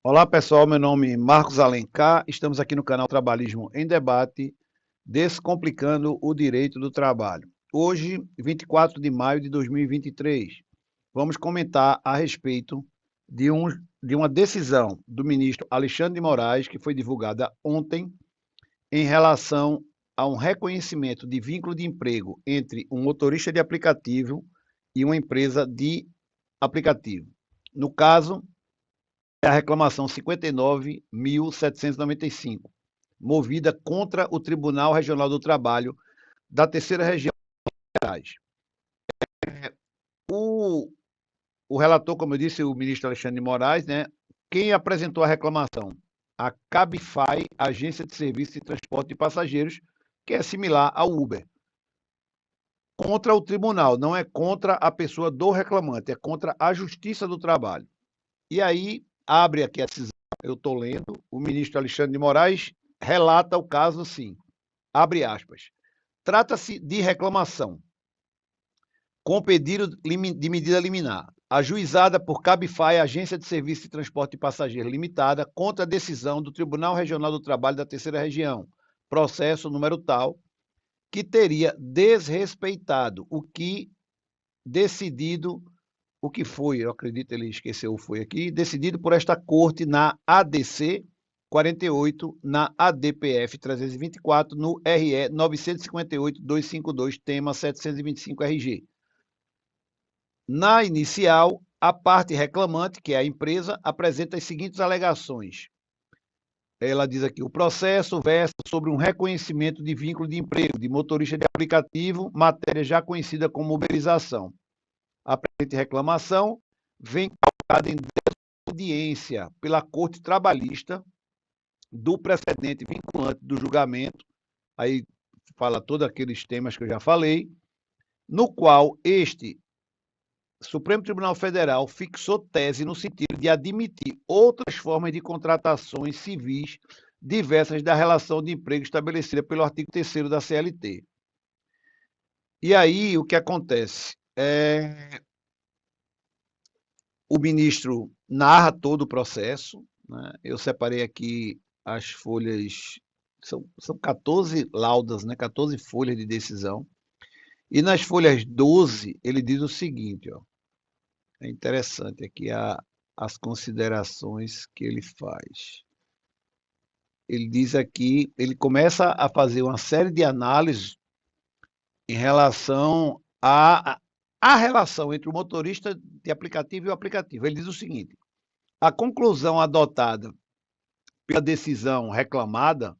Olá pessoal, meu nome é Marcos Alencar, estamos aqui no canal Trabalhismo em Debate, descomplicando o direito do trabalho. Hoje, 24 de maio de 2023, vamos comentar a respeito de, de uma decisão do ministro Alexandre de Moraes, que foi divulgada ontem, em relação a um reconhecimento de vínculo de emprego entre um motorista de aplicativo e uma empresa de aplicativo. No caso, a reclamação 59.795, movida contra o Tribunal Regional do Trabalho da Terceira Região de Minas Gerais. O, o relator, como eu disse, o ministro Alexandre de Moraes, né, quem apresentou a reclamação? A Cabify, Agência de Serviço de Transporte de Passageiros, que é similar ao Uber. Contra o tribunal, não é contra a pessoa do reclamante, é contra a Justiça do Trabalho. E aí, abre aqui a decisão, eu estou lendo, o ministro Alexandre de Moraes relata o caso assim, abre aspas, trata-se de reclamação com pedido de medida liminar, ajuizada por Cabify, Agência de Serviço de Transporte de Passageiros Limitada, contra a decisão do Tribunal Regional do Trabalho da Terceira Região, processo número tal, que teria desrespeitado o que decidido, o que foi, eu acredito ele esqueceu o foi aqui, decidido por esta corte na ADC 48, na ADPF 324, no RE 958-252, tema 725 RG. Na inicial, a parte reclamante, que é a empresa, apresenta as seguintes alegações. Ela diz aqui, o processo versa sobre um reconhecimento de vínculo de emprego de motorista de aplicativo, matéria já conhecida como uberização. A presente reclamação vem colocada em desobediência pela Corte Trabalhista do precedente vinculante do julgamento, aí fala todos aqueles temas que eu já falei, no qual este Supremo Tribunal Federal fixou tese no sentido de admitir outras formas de contratações civis diversas da relação de emprego estabelecida pelo artigo 3º da CLT. E aí, o que acontece? O ministro narra todo o processo, né? Eu separei aqui as folhas, são 14 laudas, né? 14 folhas de decisão, e nas folhas 12 ele diz o seguinte, ó, é interessante aqui as considerações que ele faz. Ele diz aqui, ele começa a fazer uma série de análises em relação à relação entre o motorista de aplicativo e o aplicativo. Ele diz o seguinte, a conclusão adotada pela decisão reclamada,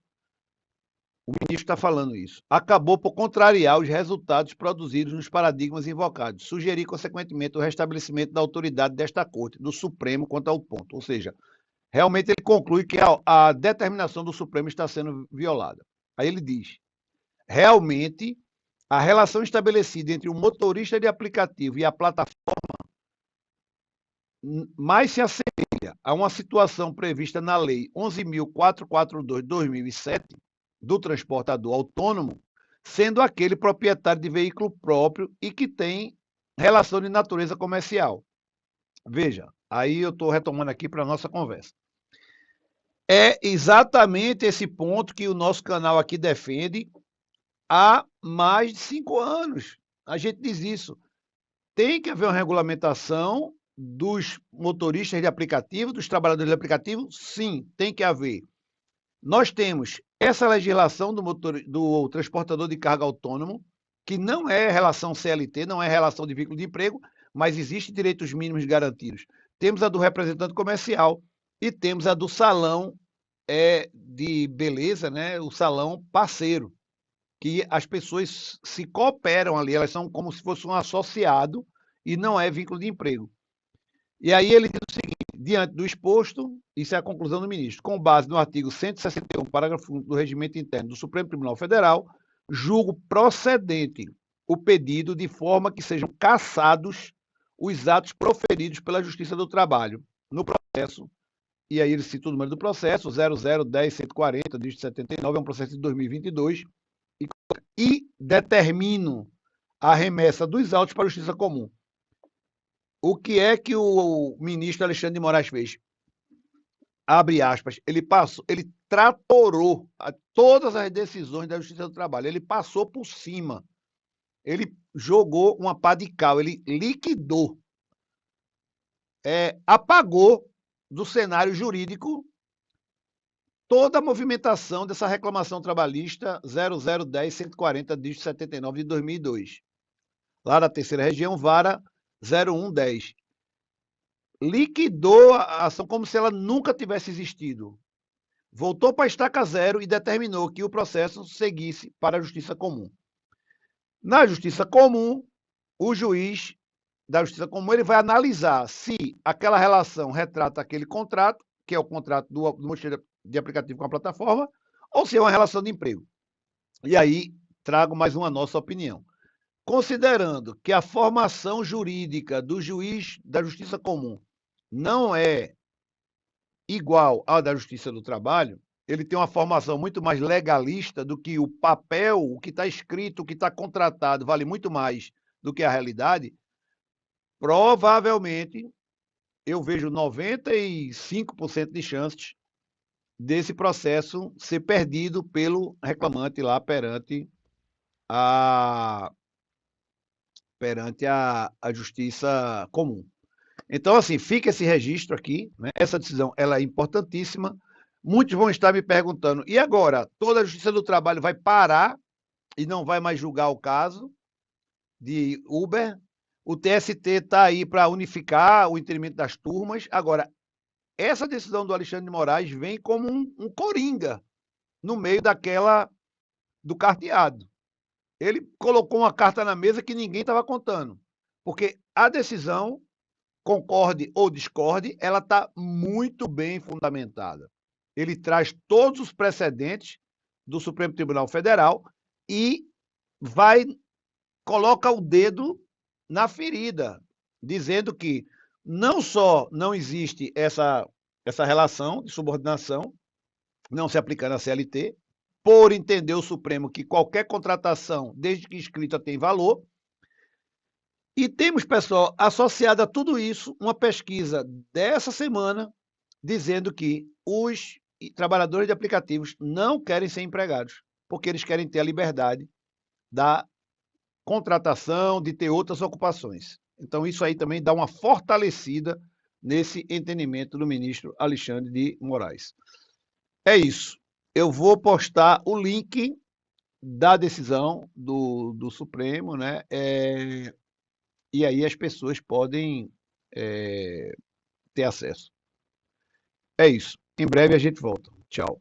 o ministro está falando isso, acabou por contrariar os resultados produzidos nos paradigmas invocados, sugerir, consequentemente, o restabelecimento da autoridade desta Corte, do Supremo, quanto ao ponto. Ou seja, realmente ele conclui que a determinação do Supremo está sendo violada. Aí ele diz, realmente, a relação estabelecida entre o motorista de aplicativo e a plataforma mais se assemelha a uma situação prevista na Lei 11.442/2007 do transportador autônomo, sendo aquele proprietário de veículo próprio e que tem relação de natureza comercial. Veja, aí eu estou retomando aqui para a nossa conversa. É exatamente esse ponto que o nosso canal aqui defende há mais de 5 anos. A gente diz isso. Tem que haver uma regulamentação dos motoristas de aplicativo, dos trabalhadores de aplicativo? Sim, tem que haver. Nós temos essa legislação do transportador de carga autônomo, que não é relação CLT, não é relação de vínculo de emprego, mas existem direitos mínimos garantidos. Temos a do representante comercial e temos a do salão de beleza, né? O salão parceiro, que as pessoas se cooperam ali, elas são como se fosse um associado e não é vínculo de emprego. E aí ele diz o seguinte, diante do exposto, isso é a conclusão do ministro, com base no artigo 161, parágrafo 1 do Regimento Interno do Supremo Tribunal Federal, julgo procedente o pedido de forma que sejam cassados os atos proferidos pela Justiça do Trabalho no processo, e aí ele cita o número do processo, 0010-140, dígito 79, é um processo de 2022, e determino a remessa dos autos para a Justiça Comum. O que é que o ministro Alexandre de Moraes fez? abre aspas, ele tratorou todas as decisões da Justiça do Trabalho, ele passou por cima, ele jogou uma pá de cal, ele liquidou, apagou do cenário jurídico toda a movimentação dessa reclamação trabalhista 0010-140 dígito 79 de 2002, lá da terceira região, vara 0110. Liquidou a ação como se ela nunca tivesse existido. Voltou para a estaca zero e determinou que o processo seguisse para a Justiça Comum. Na Justiça Comum, o juiz da Justiça Comum ele vai analisar se aquela relação retrata aquele contrato, que é o contrato do motorista de aplicativo com a plataforma, ou se é uma relação de emprego. E aí trago mais uma nossa opinião. Considerando que a formação jurídica do juiz da Justiça Comum não é igual à da Justiça do Trabalho, ele tem uma formação muito mais legalista do que o papel, o que está escrito, o que está contratado, vale muito mais do que a realidade. Provavelmente, eu vejo 95% de chances desse processo ser perdido pelo reclamante lá perante a Justiça Comum. Então, assim, fica esse registro aqui, né? Essa decisão ela é importantíssima. Muitos vão estar me perguntando, e agora? Toda a Justiça do Trabalho vai parar e não vai mais julgar o caso de Uber? O TST está aí para unificar o entendimento das turmas. Agora, essa decisão do Alexandre de Moraes vem como um coringa no meio do carteado. Ele colocou uma carta na mesa que ninguém estava contando, porque a decisão, concorde ou discorde, ela está muito bem fundamentada. Ele traz todos os precedentes do Supremo Tribunal Federal e coloca o dedo na ferida, dizendo que não só não existe essa relação de subordinação, não se aplicando à CLT, por entender o Supremo que qualquer contratação, desde que escrita, tem valor. E temos, pessoal, associado a tudo isso, uma pesquisa dessa semana dizendo que os trabalhadores de aplicativos não querem ser empregados, porque eles querem ter a liberdade da contratação, de ter outras ocupações. Então, isso aí também dá uma fortalecida nesse entendimento do ministro Alexandre de Moraes. É isso. Eu vou postar o link da decisão do Supremo, né? E aí as pessoas podem ter acesso. É isso. Em breve a gente volta. Tchau.